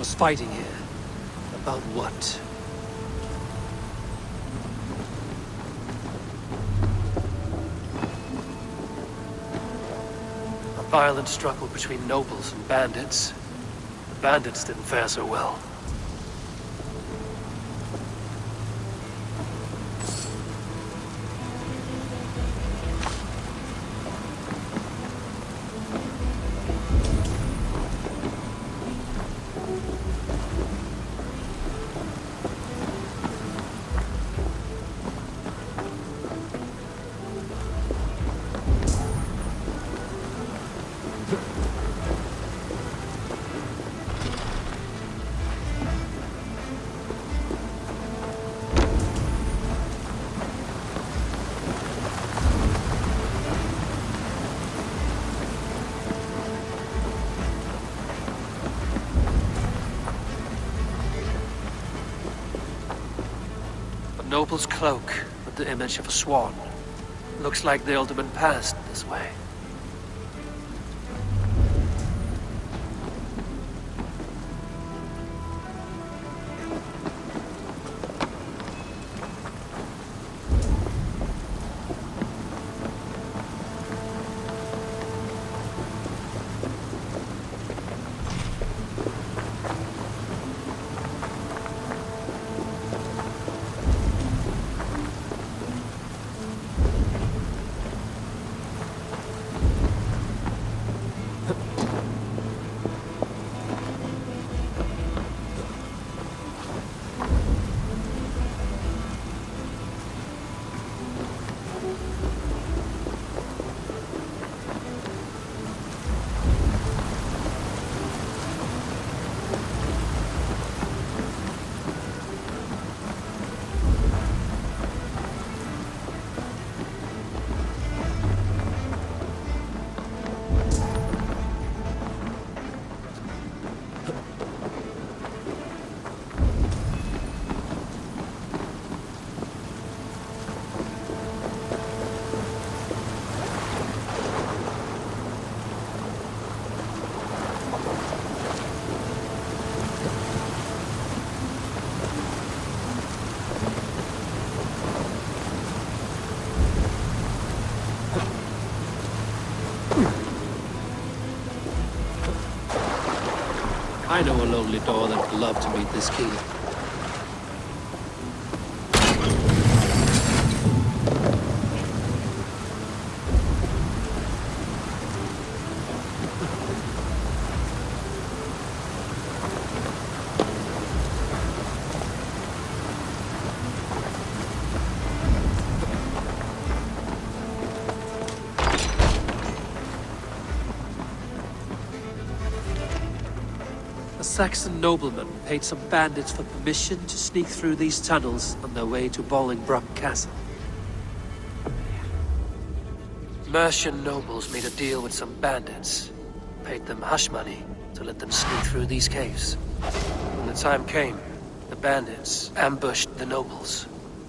was fighting here. About what? A violent struggle between nobles and bandits. The bandits didn't fare so well. Noble's cloak with the image of a swan. Looks like the Alderman passed this way. I know a lonely door that would love to meet this king. A Saxon nobleman paid some bandits for permission to sneak through these tunnels on their way to Bolingbroke Castle. Mercian nobles made a deal with some bandits, paid them hush money to let them sneak through these caves. When the time came, the bandits ambushed the nobles.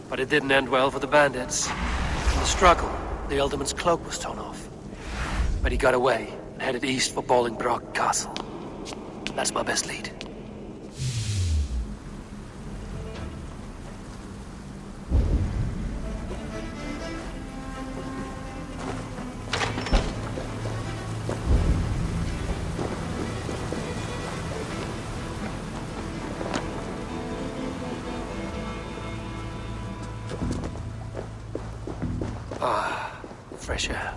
But it didn't end well for the bandits. In the struggle, the Alderman's cloak was torn off. But he got away and headed east for Bolingbroke Castle. That's my best lead. Ah, fresh air.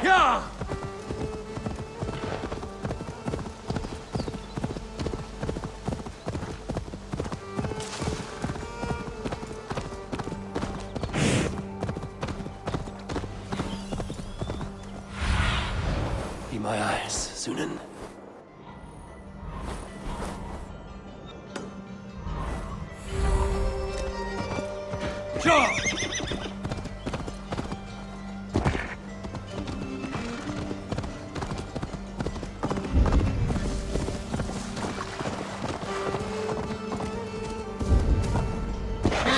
Yeah! Be my eyes, Sunan. Yeah!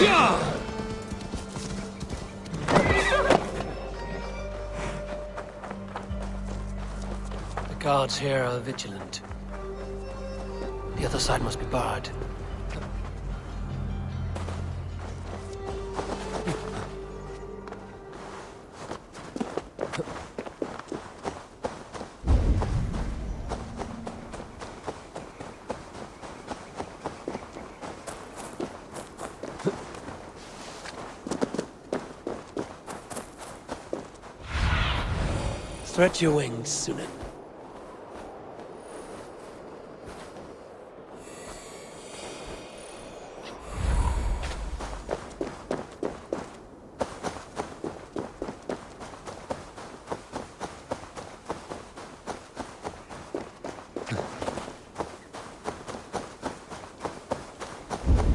Yeah! The guards here are vigilant. The other side must be barred. Stretch your wings, Sunan.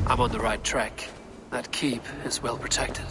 I'm on the right track. That keep is well protected.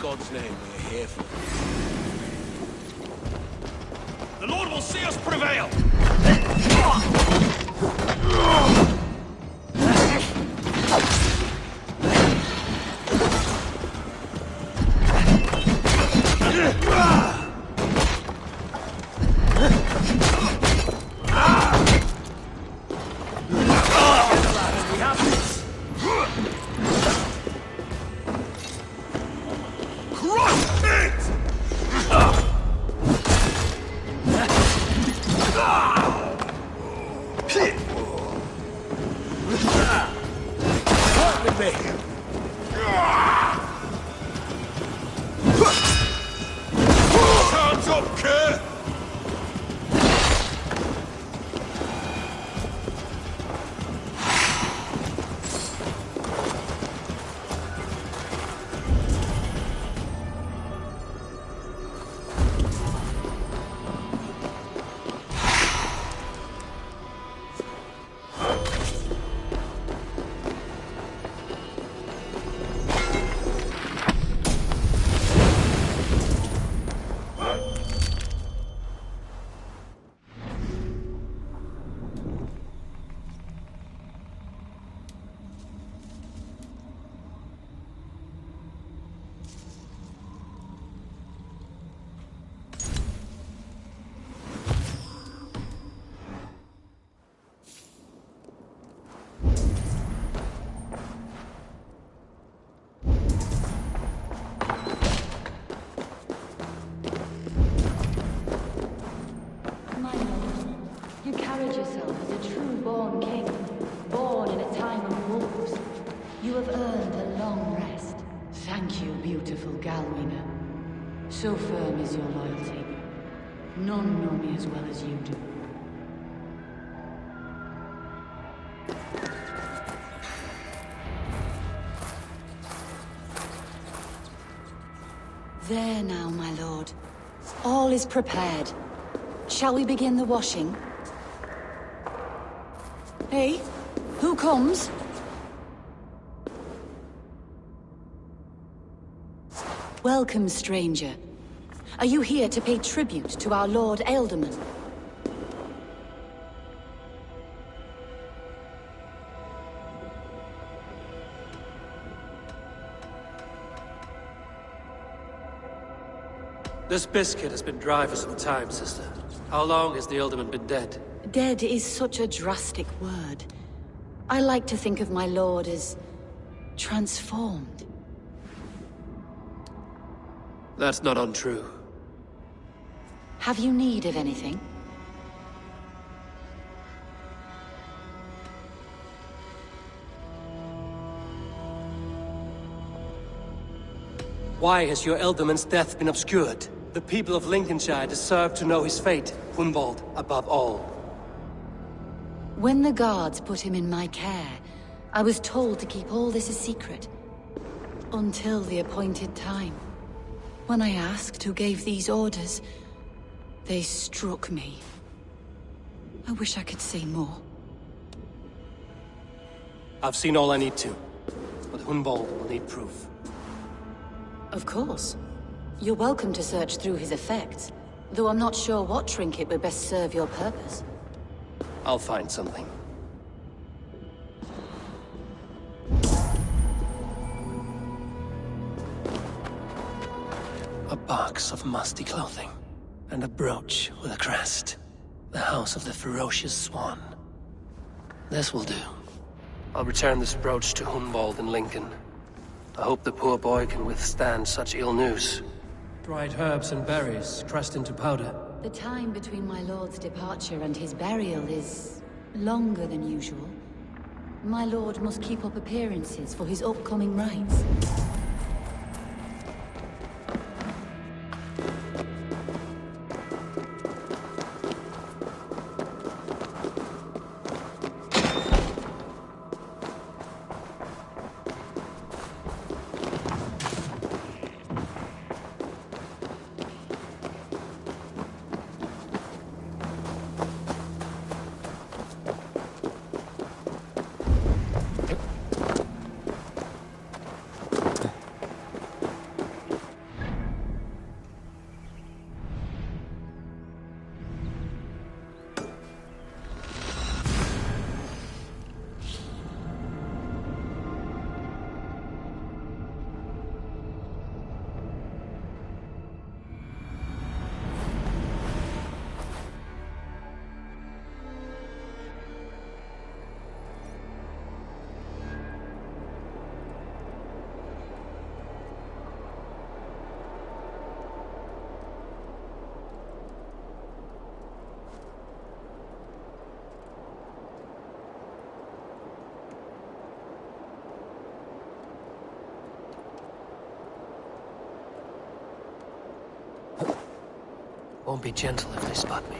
God's name we're here for. The Lord will see us prevail! Hands up, kid! You have earned a long rest. Thank you, beautiful Galwina. So firm is your loyalty. None know me as well as you do. There now, my lord. All is prepared. Shall we begin the washing? Hey, who comes? Welcome, stranger. Are you here to pay tribute to our Lord Ealdorman? This biscuit has been dry for some time, sister. How long has the Ealdorman been dead? Dead is such a drastic word. I like to think of my lord as transformed. That's not untrue. Have you need of anything? Why has your Ealdorman's death been obscured? The people of Lincolnshire deserve to know his fate, Hunwald above all. When the guards put him in my care, I was told to keep all this a secret. Until the appointed time. When I asked who gave these orders, they struck me. I wish I could say more. I've seen all I need to, but Hunwald will need proof. Of course. You're welcome to search through his effects, though I'm not sure what trinket would best serve your purpose. I'll find something. A box of musty clothing, and a brooch with a crest. The House of the Ferocious Swan. This will do. I'll return this brooch to Hunwald in Lincoln. I hope the poor boy can withstand such ill news. Dried herbs and berries pressed into powder. The time between my lord's departure and his burial is longer than usual. My lord must keep up appearances for his upcoming rites. Won't be gentle if they spot me.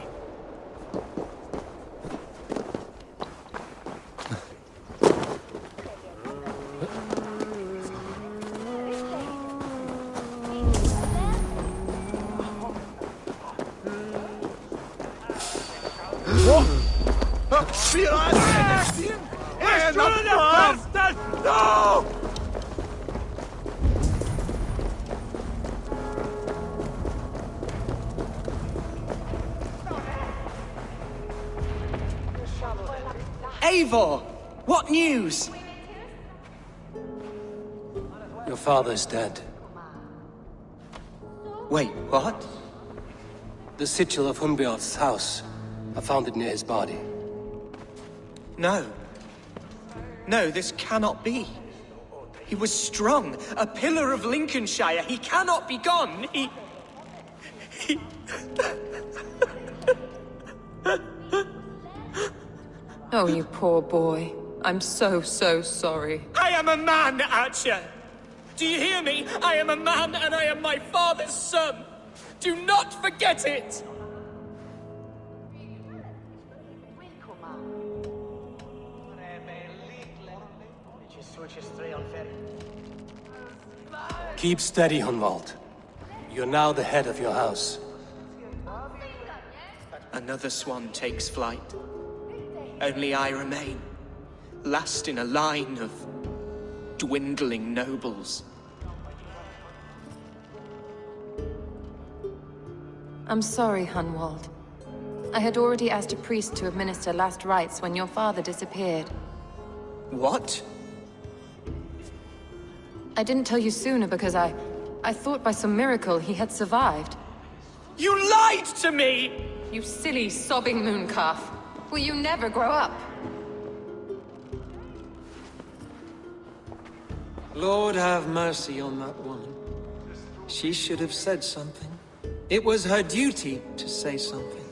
No! Eivor! What news? Your father's dead. Wait, what? The sigil of Hunbeorth's house. I found it near his body. No. No, this cannot be. He was strong, a pillar of Lincolnshire. He cannot be gone. He... Oh, you poor boy. I'm so sorry. I am a man, Archer! Do you hear me? I am a man and I am my father's son! Do not forget it! Keep steady, Hunwald. You're now the head of your house. Another swan takes flight. Only I remain, last in a line of dwindling nobles. I'm sorry, Hunwald. I had already asked a priest to administer last rites when your father disappeared. What? I didn't tell you sooner because I thought by some miracle he had survived. You lied to me! You silly, sobbing mooncalf. Will you never grow up? Lord have mercy on that woman. She should have said something. It was her duty to say something.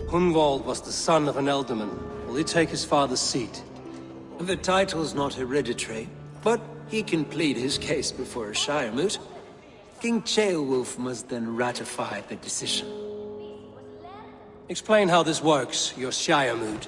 Hunwald was the son of an ealdorman. Will he take his father's seat? The title's not hereditary, but he can plead his case before a Shire moot. King Ceolwulf must then ratify the decision. Explain how this works, your Shire moot.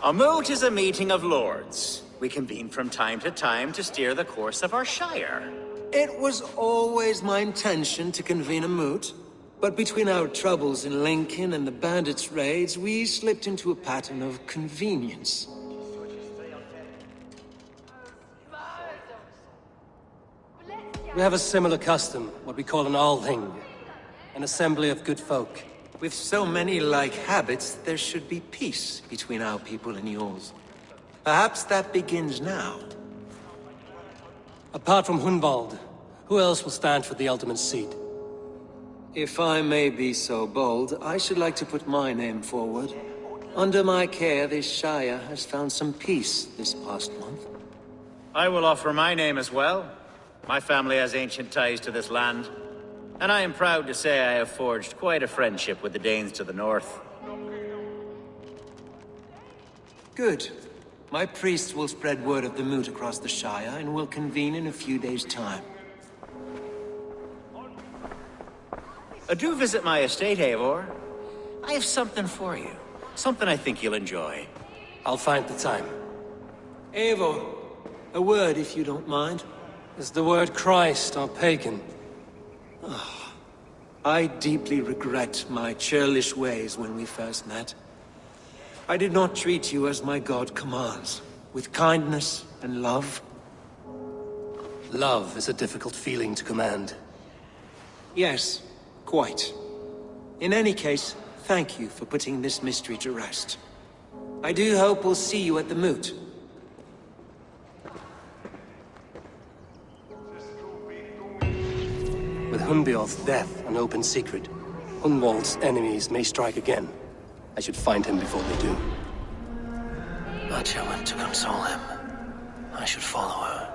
A moot is a meeting of lords. We convene from time to time to steer the course of our Shire. It was always my intention to convene a moot, but between our troubles in Lincoln and the bandits' raids, we slipped into a pattern of convenience. We have a similar custom, what we call an Althing, an assembly of good folk. With so many like habits, there should be peace between our people and yours. Perhaps that begins now. Apart from Hunwald, who else will stand for the Ealdorman's seat? If I may be so bold, I should like to put my name forward. Under my care, this Shire has found some peace this past month. I will offer my name as well. My family has ancient ties to this land, and I am proud to say I have forged quite a friendship with the Danes to the north. Good. My priests will spread word of the moot across the Shire, and will convene in a few days' time. Do visit my estate, Eivor. I have something for you. Something I think you'll enjoy. I'll find the time. Eivor, a word if you don't mind. Is the word Christ or pagan? I deeply regret my churlish ways when we first met. I did not treat you as my god commands, with kindness and love. Love is a difficult feeling to command. Yes, quite. In any case, thank you for putting this mystery to rest. I do hope we'll see you at the moot. With Hunbeorth's death an open secret, Hunwald's enemies may strike again. I should find him before they do. Atya went to console him. I should follow her.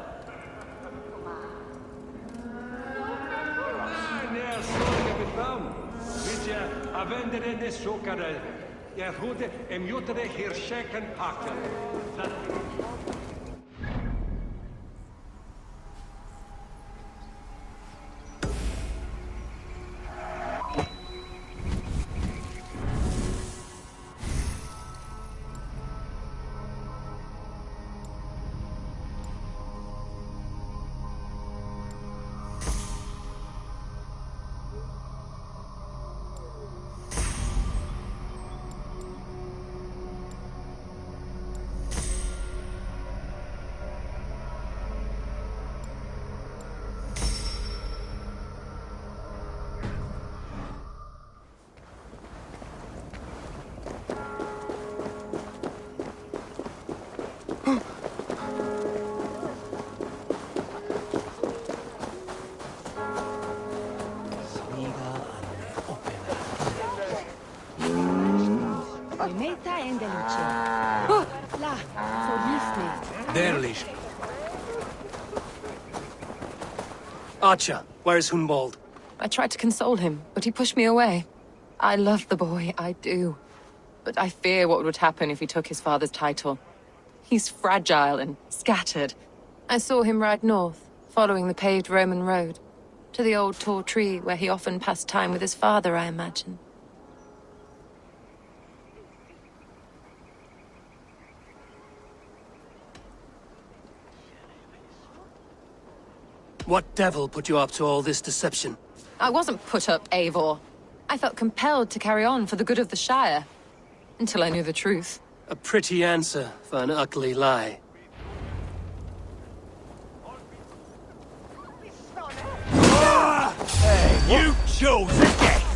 Archer, where is Hunwald? I tried to console him, but he pushed me away. I love the boy, I do. But I fear what would happen if he took his father's title. He's fragile and scattered, I saw him ride north, following the paved Roman road. To the old tall tree where he often passed time with his father, I imagine. What devil put you up to all this deception? I wasn't put up, Eivor. I felt compelled to carry on for the good of the Shire. Until I knew the truth. A pretty answer for an ugly lie. You chose death!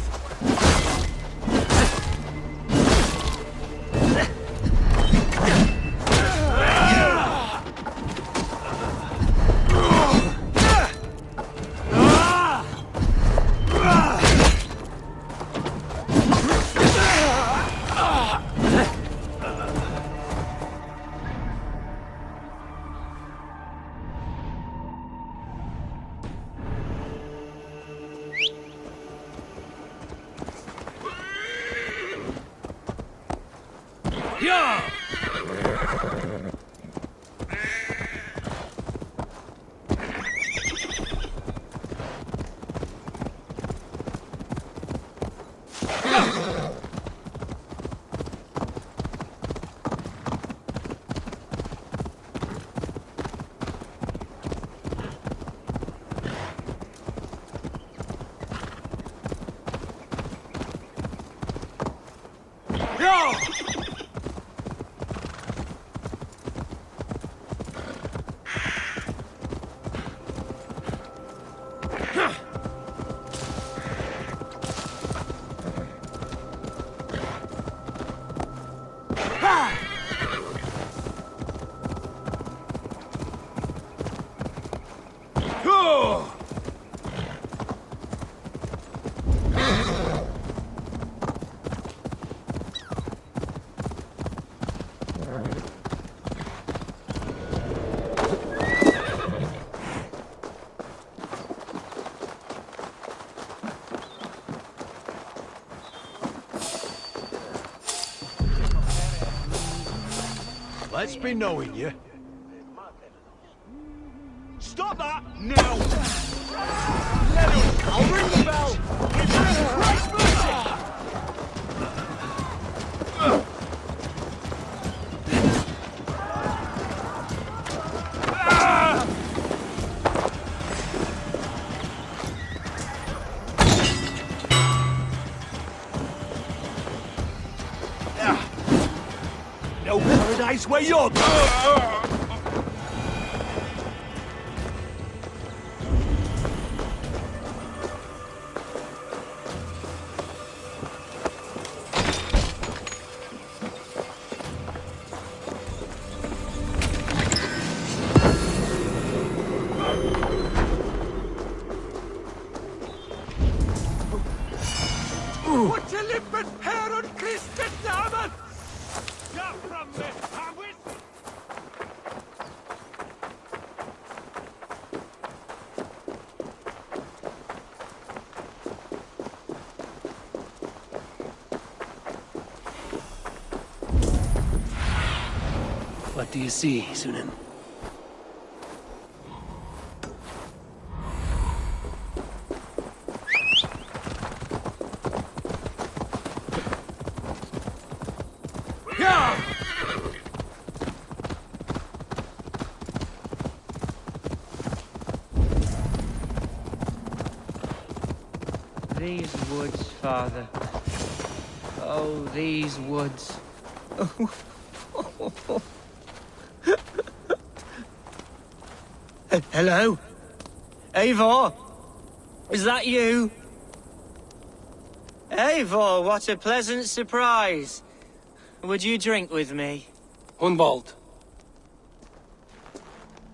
Let's be knowing you. Stop that now! Let us! I'll ring the bell! Christ mercy! No paradise where you're going! What till it med här och Kristus namn! Jag framme, han vill... What do you see, Sunan? These woods, Father. Oh, these woods. Hello? Eivor? Is that you? Eivor, what a pleasant surprise. Would you drink with me? Hunwald.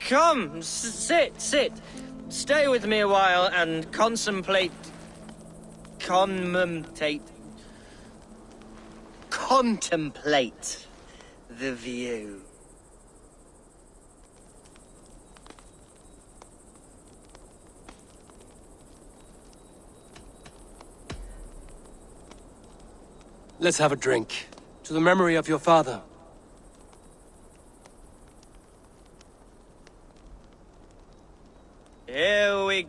Come, sit. Stay with me a while and contemplate the view. Let's have a drink. To the memory of your father.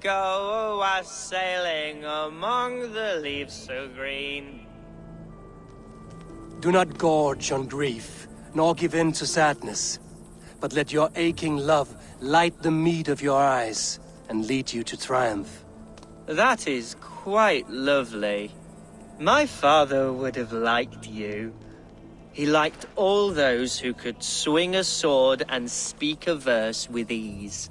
go a-sailing among the leaves so green. Do not gorge on grief, nor give in to sadness, but let your aching love light the mead of your eyes and lead you to triumph. That is quite lovely. My father would have liked you. He liked all those who could swing a sword and speak a verse with ease.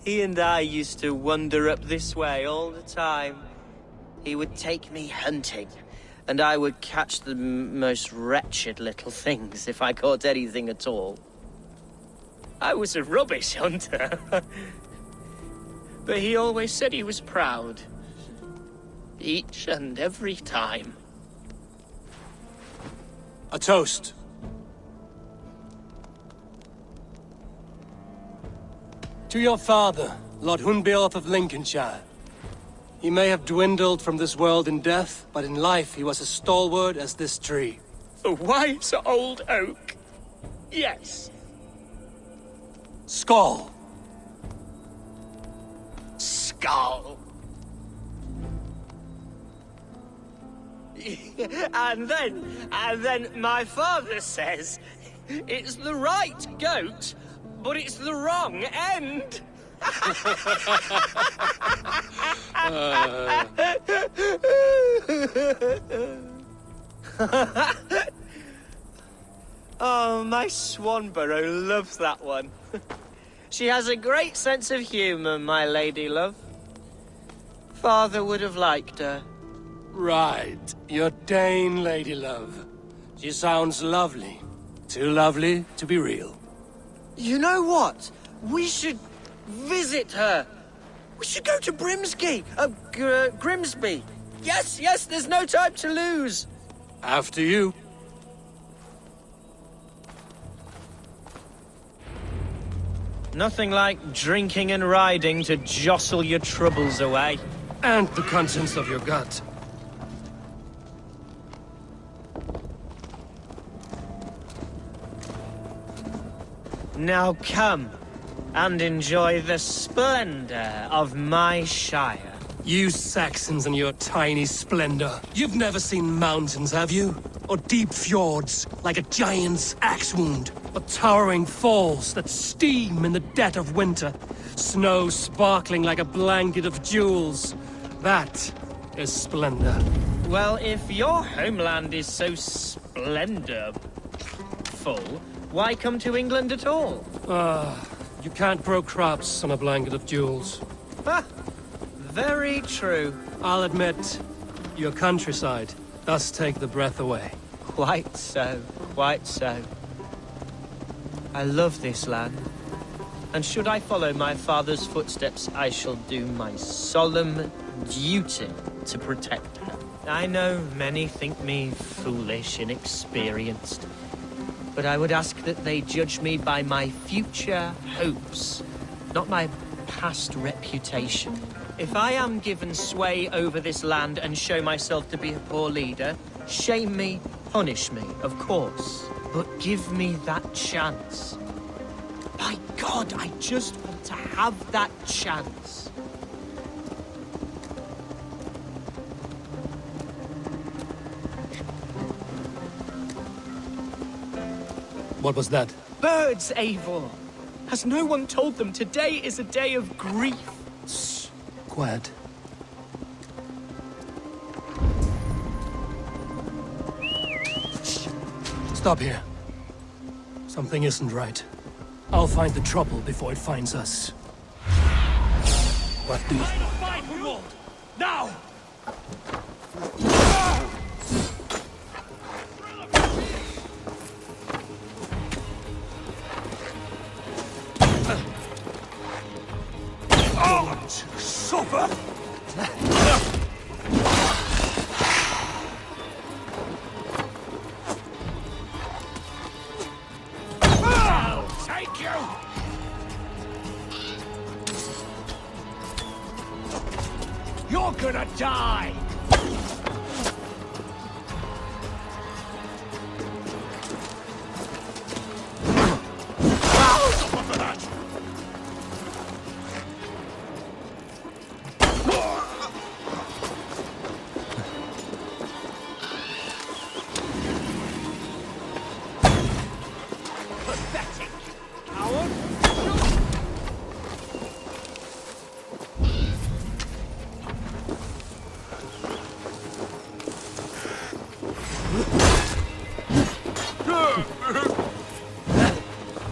He and I used to wander up this way all the time. He would take me hunting, and I would catch the most wretched little things if I caught anything at all. I was a rubbish hunter. But he always said he was proud. Each and every time. A toast. To your father, Lord Hunbeorth of Lincolnshire. He may have dwindled from this world in death, but in life he was as stalwart as this tree. A wise old oak. Yes. Skull. Skull. And then my father says, it's the right goat, but it's the wrong end. Oh, my Swanborough loves that one. She has a great sense of humor, my lady love. Father would have liked her. Right, your Dane lady love. She sounds lovely. Too lovely to be real. You know what? We should visit her. We should go to Grimsby. Yes, there's no time to lose. After you. Nothing like drinking and riding to jostle your troubles away. And the contents of your gut. Now come and enjoy the splendor of my shire. You Saxons and your tiny splendor. You've never seen mountains, have you? Or deep fjords, like a giant's axe wound. Or towering falls that steam in the dead of winter. Snow sparkling like a blanket of jewels. That is splendor. Well, if your homeland is so splendorful, why come to England at all? You can't grow crops on a blanket of jewels. Ha! Very true. I'll admit, your countryside does take the breath away. Quite so, quite so. I love this land. And should I follow my father's footsteps, I shall do my solemn duty to protect her. I know many think me foolish, inexperienced, but I would ask that they judge me by my future hopes, not my past reputation. If I am given sway over this land and show myself to be a poor leader, shame me, punish me, of course, but give me that chance. By God, I just want to have that chance. What was that? Birds, Eivor! Has no one told them today is a day of grief? Shh. Quiet. Shh. Stop here. Something isn't right. I'll find the trouble before it finds us. What do you... Now! Suffer! you! You're gonna die! Pathetic! Coward!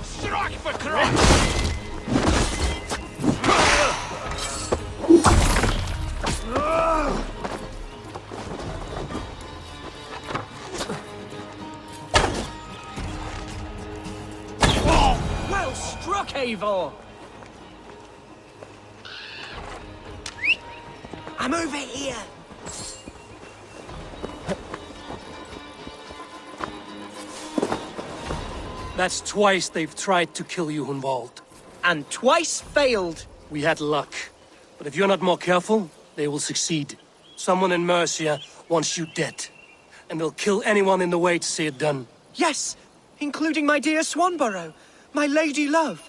Strike for Christ! Well struck, Eivor! I'm over here! That's twice they've tried to kill you, Hunwald. And twice failed. We had luck. But if you're not more careful, they will succeed. Someone in Mercia wants you dead. And they'll kill anyone in the way to see it done. Yes, including my dear Swanborough, my lady love.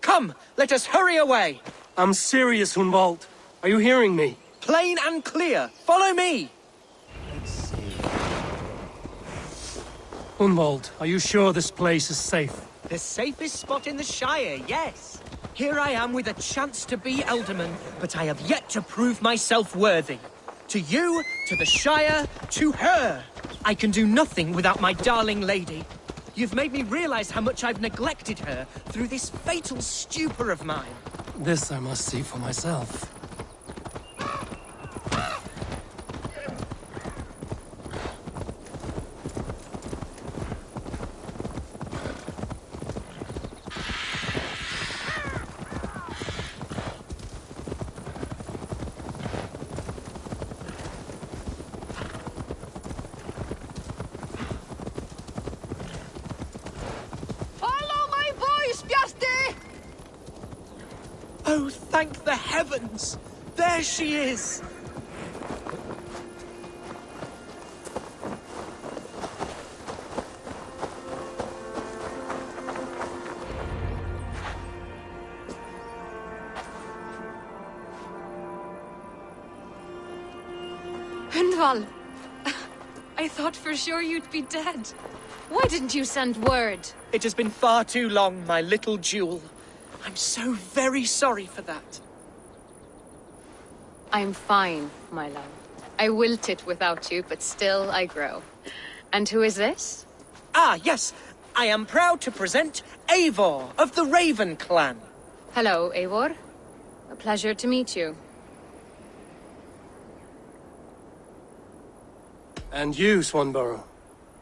Come, let us hurry away. I'm serious, Hunwald. Are you hearing me? Plain and clear. Follow me. Hunwald, are you sure this place is safe? The safest spot in the Shire, yes. Here I am with a chance to be Elderman, but I have yet to prove myself worthy. To you, to the Shire, to her. I can do nothing without my darling lady. You've made me realize how much I've neglected her through this fatal stupor of mine. This I must see for myself. Follow my voice, Bjarte! Oh, thank the heavens! There she is! Hundval! I thought for sure you'd be dead. Why didn't you send word? It has been far too long, my little jewel. I'm so very sorry for that. I'm fine, my love. I wilted without you, but still I grow. And who is this? Ah, yes. I am proud to present Eivor of the Raven clan. Hello, Eivor. A pleasure to meet you. And you, Swanborough.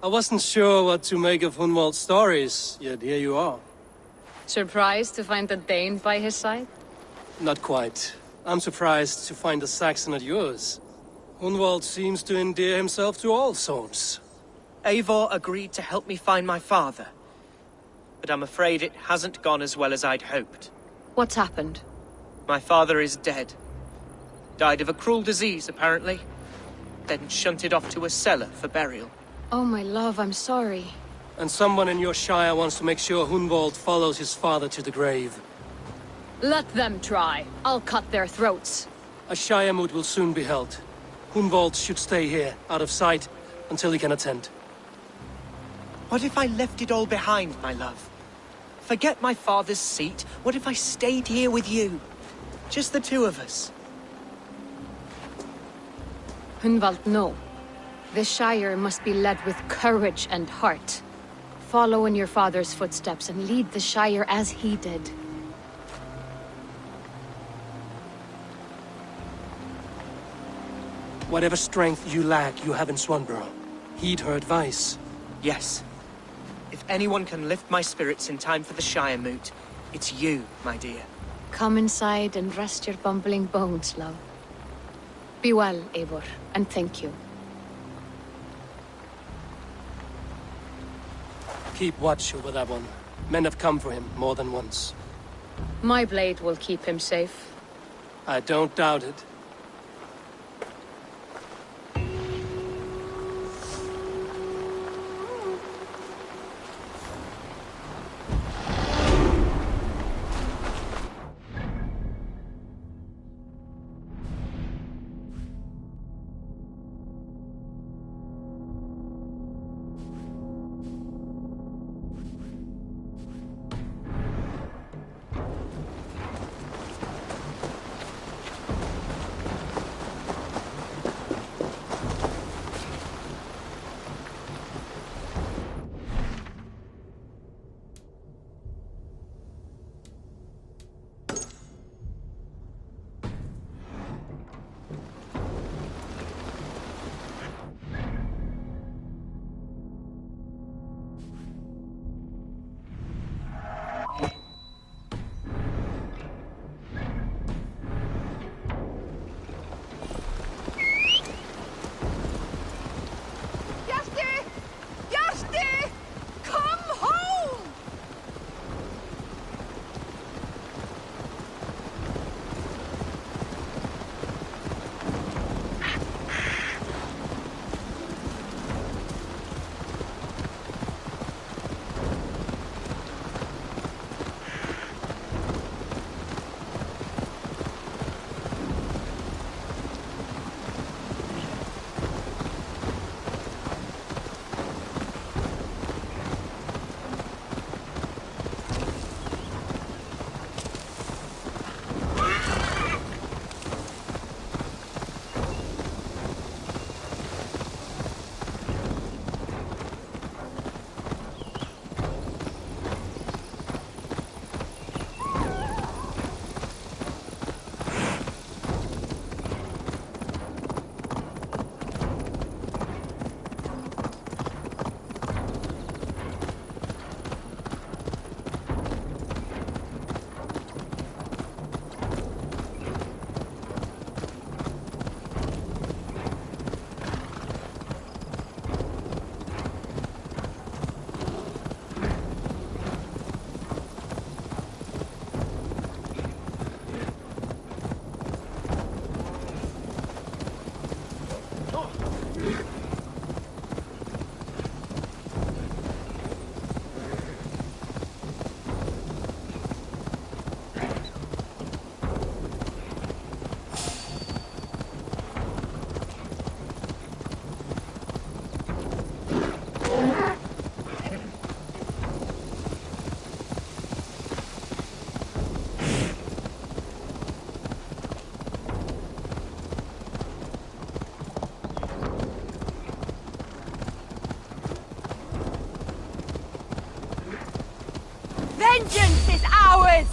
I wasn't sure what to make of Hunwald's stories, yet here you are. Surprised to find the Dane by his side? Not quite. I'm surprised to find a Saxon at yours. Hunwald seems to endear himself to all sorts. Eivor agreed to help me find my father. But I'm afraid it hasn't gone as well as I'd hoped. What's happened? My father is dead. Died of a cruel disease, apparently. Then shunted off to a cellar for burial. Oh, my love, I'm sorry. And someone in your shire wants to make sure Hunwald follows his father to the grave. Let them try. I'll cut their throats. A shire moot will soon be held. Hunwald should stay here, out of sight, until he can attend. What if I left it all behind, my love? Forget my father's seat. What if I stayed here with you? Just the two of us. Hunwald, no. The Shire must be led with courage and heart. Follow in your father's footsteps and lead the Shire as he did. Whatever strength you lack, you have in Swanborough. Heed her advice. Yes. If anyone can lift my spirits in time for the Shire moot, it's you, my dear. Come inside and rest your bumbling bones, love. Be well, Eivor, and thank you. Keep watch over that one. Men have come for him more than once. My blade will keep him safe. I don't doubt it. Vengeance is ours!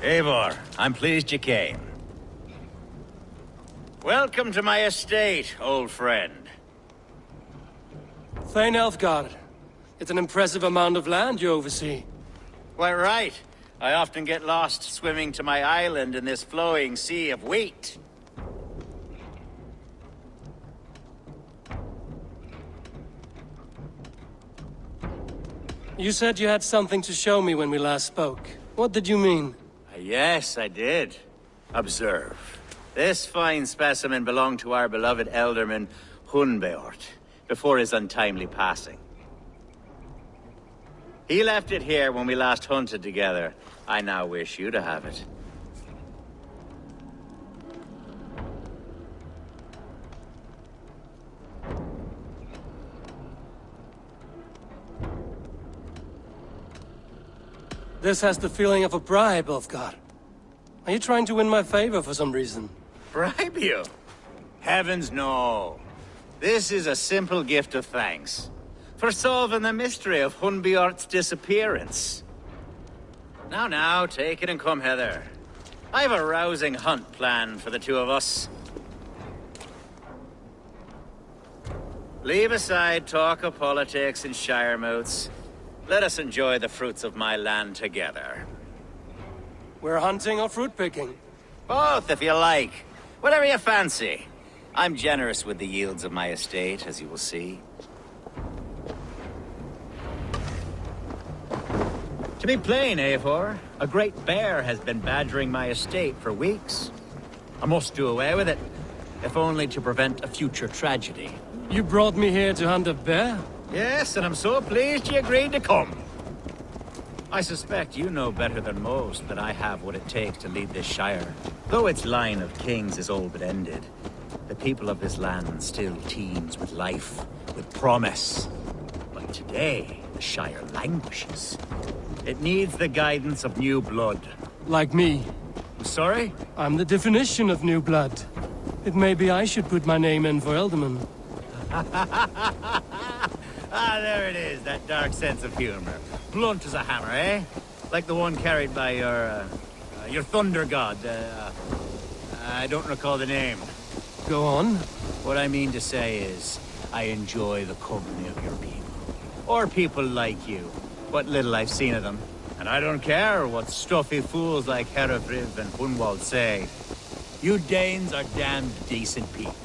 Eivor, I'm pleased you came. Welcome to my estate, old friend. Thane Elfgard. It's an impressive amount of land you oversee. Quite right. I often get lost swimming to my island in this flowing sea of wheat. You said you had something to show me when we last spoke. What did you mean? Yes, I did. Observe. This fine specimen belonged to our beloved Elderman Hunbeort before his untimely passing. He left it here when we last hunted together. I now wish you to have it. This has the feeling of a bribe, Ulfgar. Are you trying to win my favor for some reason? Bribe you? Heavens no. This is a simple gift of thanks for solving the mystery of Hunbeort's disappearance. Now, take it and come hither. I have a rousing hunt planned for the two of us. Leave aside talk of politics and shire moots. Let us enjoy the fruits of my land together. We're hunting or fruit picking? Both, if you like. Whatever you fancy. I'm generous with the yields of my estate, as you will see. To be plain, Eivor, a great bear has been badgering my estate for weeks. I must do away with it, if only to prevent a future tragedy. You brought me here to hunt a bear? Yes, and I'm so pleased you agreed to come. I suspect you know better than most that I have what it takes to lead this shire. Though its line of kings is all but ended, the people of this land still teems with life, with promise. But today, the shire languishes. It needs the guidance of new blood. Like me. Sorry? I'm the definition of new blood. It may be I should put my name in for Elderman. Ah, there it is, that dark sense of humor. Blunt as a hammer, eh? Like the one carried by your thunder god. I don't recall the name. Go on. What I mean to say is, I enjoy the company of your people. Or people like you. What little I've seen of them. And I don't care what stuffy fools like Herefriv and Hunwald say. You Danes are damned decent people.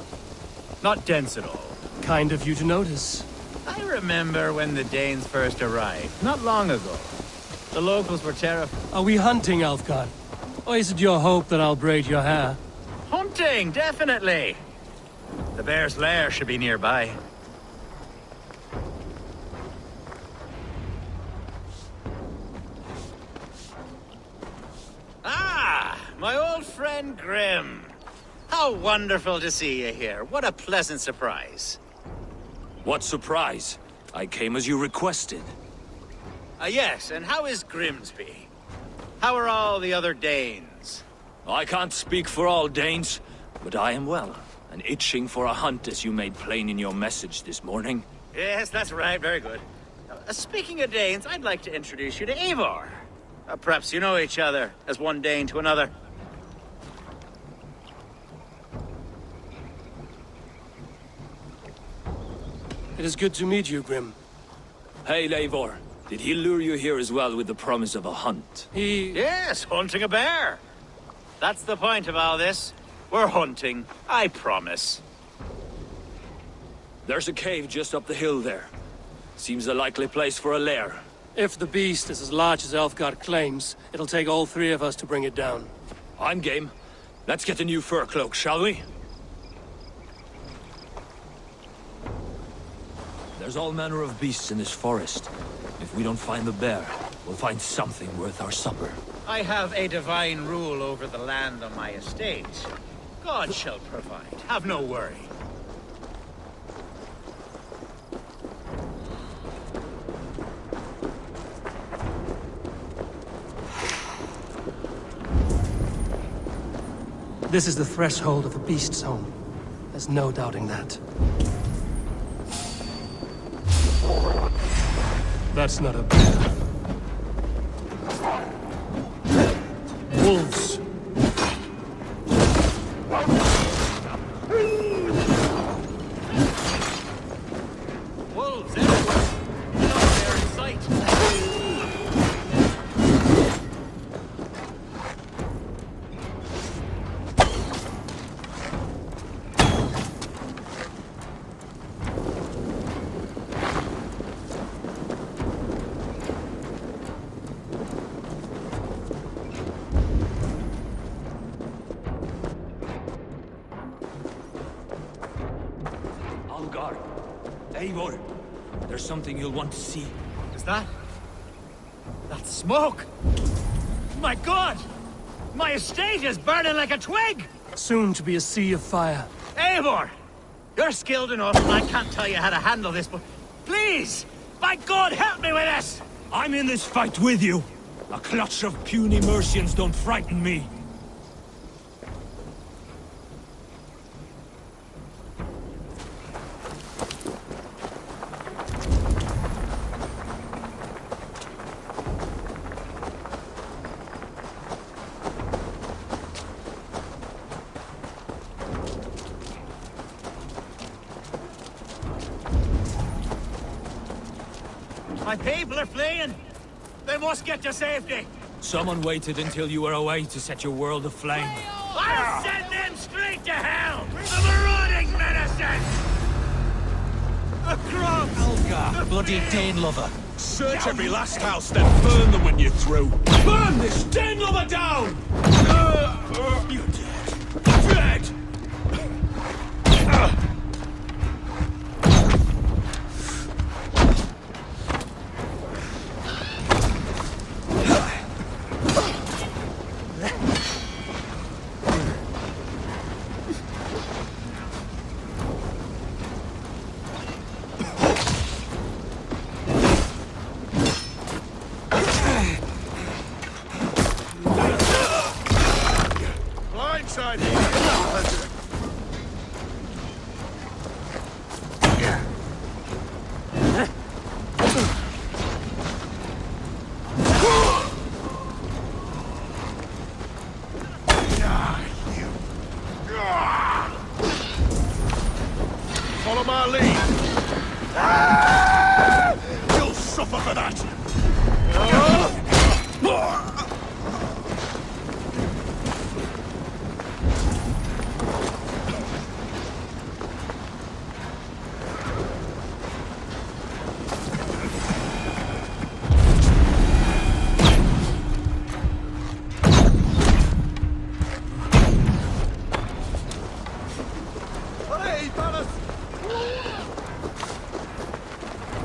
Not dense at all. Kind of you to notice. I remember when the Danes first arrived, not long ago. The locals were terrified. Are we hunting, Ulfgar? Or is it your hope that I'll braid your hair? Hunting, definitely! The bear's lair should be nearby. Ah, my old friend Grim. How wonderful to see you here. What a pleasant surprise. What surprise? I came as you requested. Yes, and how is Grimsby? How are all the other Danes? I can't speak for all Danes, but I am well, and itching for a hunt as you made plain in your message this morning. Yes, that's right, very good. Speaking of Danes, I'd like to introduce you to Eivor. Perhaps you know each other, as one Dane to another. It is good to meet you, Grim. Hey, Eivor. Did he lure you here as well with the promise of a hunt? Yes, hunting a bear. That's the point of all this. We're hunting, I promise. There's a cave just up the hill there. Seems a likely place for a lair. If the beast is as large as Elfgard claims, it'll take all three of us to bring it down. I'm game. Let's get a new fur cloak, shall we? There's all manner of beasts in this forest. If we don't find the bear, we'll find something worth our supper. I have a divine rule over the land on my estate. God shall provide. Have no worry. This is the threshold of a beast's home. There's no doubting that. That's not a bear. Wolves. Wolves everywhere. Not there in sight. Eivor, there's something you'll want to see. Is that? That smoke! My God! My estate is burning like a twig! Soon to be a sea of fire. Eivor! You're skilled enough, and I can't tell you how to handle this, but please! By God, help me with this! I'm in this fight with you. A clutch of puny Mercians don't frighten me. My people are fleeing! They must get to safety! Someone waited until you were away to set your world aflame. I'll send them straight to hell! The marauding medicine! The crops! Algar, bloody Dane lover. Search every last house, then burn them when you're through. Burn this Dane lover down! You're dead. Dead! Blindside here! Follow my lead. You'll suffer for that.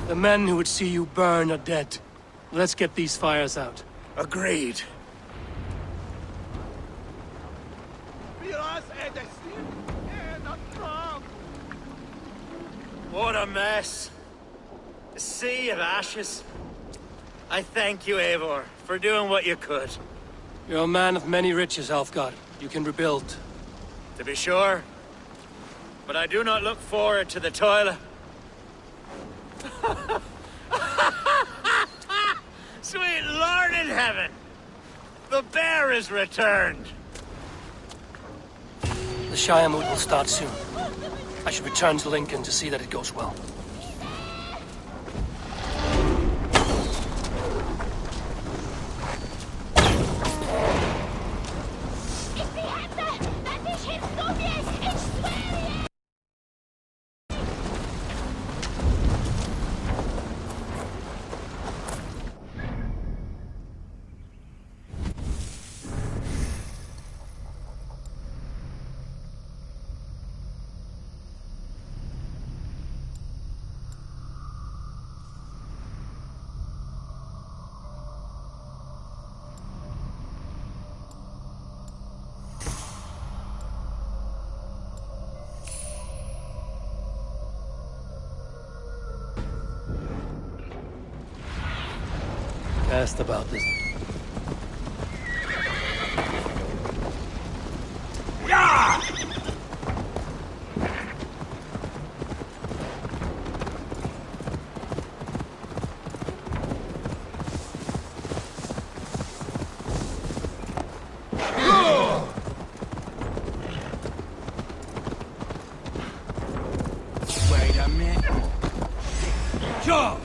The men who would see you burn are dead. Let's get these fires out. Agreed. What a mess. A sea of ashes. I thank you, Eivor, for doing what you could. You're a man of many riches, Alfgard. You can rebuild. To be sure. But I do not look forward to the toil. Sweet Lord in heaven! The bear is returned! The Shire moot will start soon. I should return to Lincoln to see that it goes well. Asked about this. Wait a minute. Jump!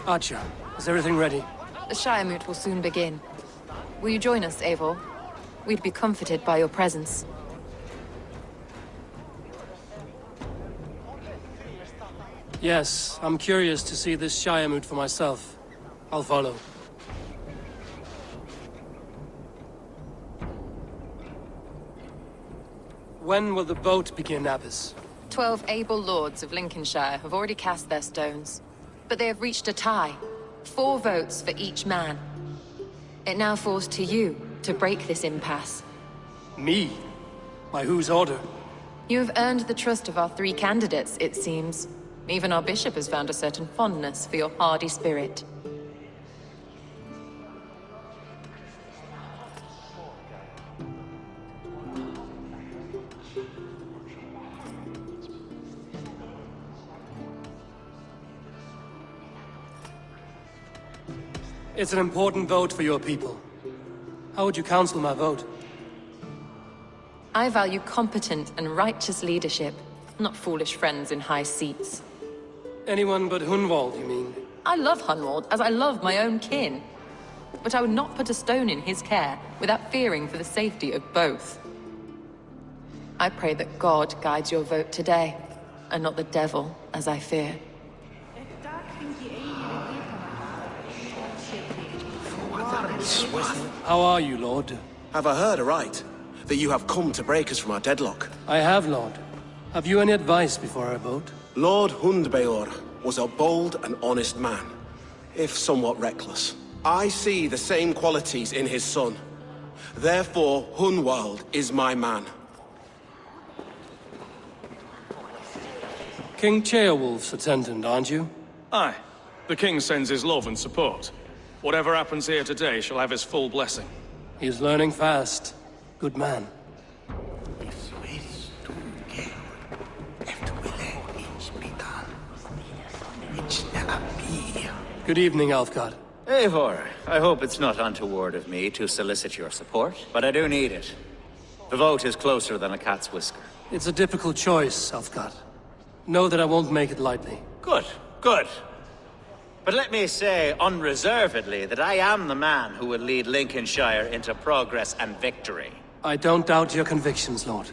Archer, is everything ready? The Shire Moot will soon begin. Will you join us, Eivor? We'd be comforted by your presence. Yes, I'm curious to see this Shire Moot for myself. I'll follow. When will the vote begin, Abbess? 12 able lords of Lincolnshire have already cast their stones, but they have reached a tie. 4 votes for each man. It now falls to you to break this impasse. Me? By whose order? You have earned the trust of our 3 candidates, it seems. Even our bishop has found a certain fondness for your hardy spirit. It's an important vote for your people. How would you counsel my vote? I value competent and righteous leadership, not foolish friends in high seats. Anyone but Hunwald, you mean? I love Hunwald as I love my own kin. But I would not put a stone in his care without fearing for the safety of both. I pray that God guides your vote today, and not the devil, as I fear. How are you, Lord? Have I heard aright? That you have come to break us from our deadlock? I have, Lord. Have you any advice before I vote? Lord Hundbeor was a bold and honest man, if somewhat reckless. I see the same qualities in his son. Therefore, Hunwald is my man. King Ceolwulf's attendant, aren't you? Aye. The king sends his love and support. Whatever happens here today shall have his full blessing. He's learning fast. Good man. Good evening, Alfgard. Eivor, I hope it's not untoward of me to solicit your support, but I do need it. The vote is closer than a cat's whisker. It's a difficult choice, Alfgard. Know that I won't make it lightly. Good, good. But let me say unreservedly that I am the man who will lead Lincolnshire into progress and victory. I don't doubt your convictions, Lord.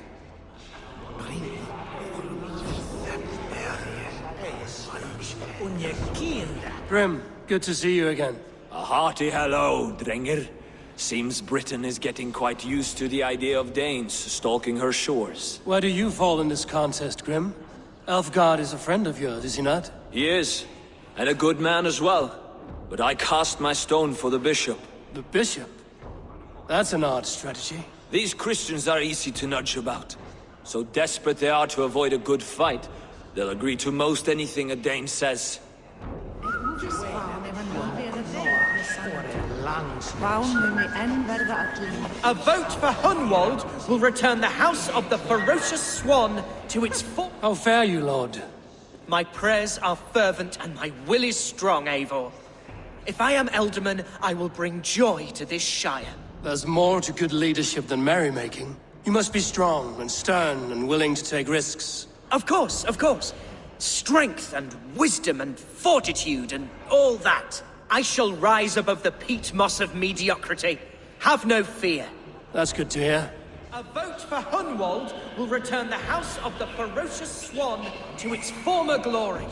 Grim, good to see you again. A hearty hello, Drenger. Seems Britain is getting quite used to the idea of Danes stalking her shores. Where do you fall in this contest, Grim? Alfgard is a friend of yours, is he not? He is, and a good man as well. But I cast my stone for the bishop. The bishop? That's an odd strategy. These Christians are easy to nudge about. So desperate they are to avoid a good fight, they'll agree to most anything a Dane says. A vote for Hunwald will return the House of the Ferocious Swan to its full... How fare you, Lord? My prayers are fervent and my will is strong, Eivor. If I am Elderman, I will bring joy to this Shire. There's more to good leadership than merrymaking. You must be strong and stern and willing to take risks. Of course, of course. Strength and wisdom and fortitude and all that. I shall rise above the peat moss of mediocrity. Have no fear. That's good to hear. A vote for Hunwald will return the House of the Ferocious Swan to its former glory.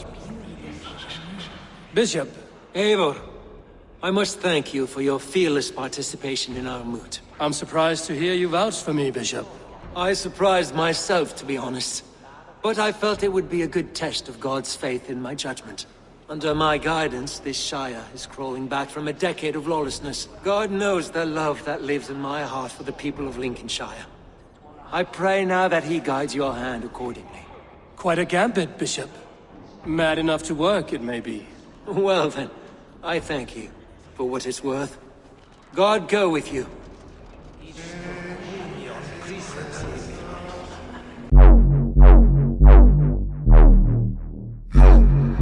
Bishop. Eivor, I must thank you for your fearless participation in our moot. I'm surprised to hear you vouch for me, Bishop. I surprised myself, to be honest. But I felt it would be a good test of God's faith in my judgment. Under my guidance, this Shire is crawling back from a decade of lawlessness. God knows the love that lives in my heart for the people of Lincolnshire. I pray now that he guides your hand accordingly. Quite a gambit, Bishop. Mad enough to work, it may be. Well then, I thank you for what it's worth. God go with you.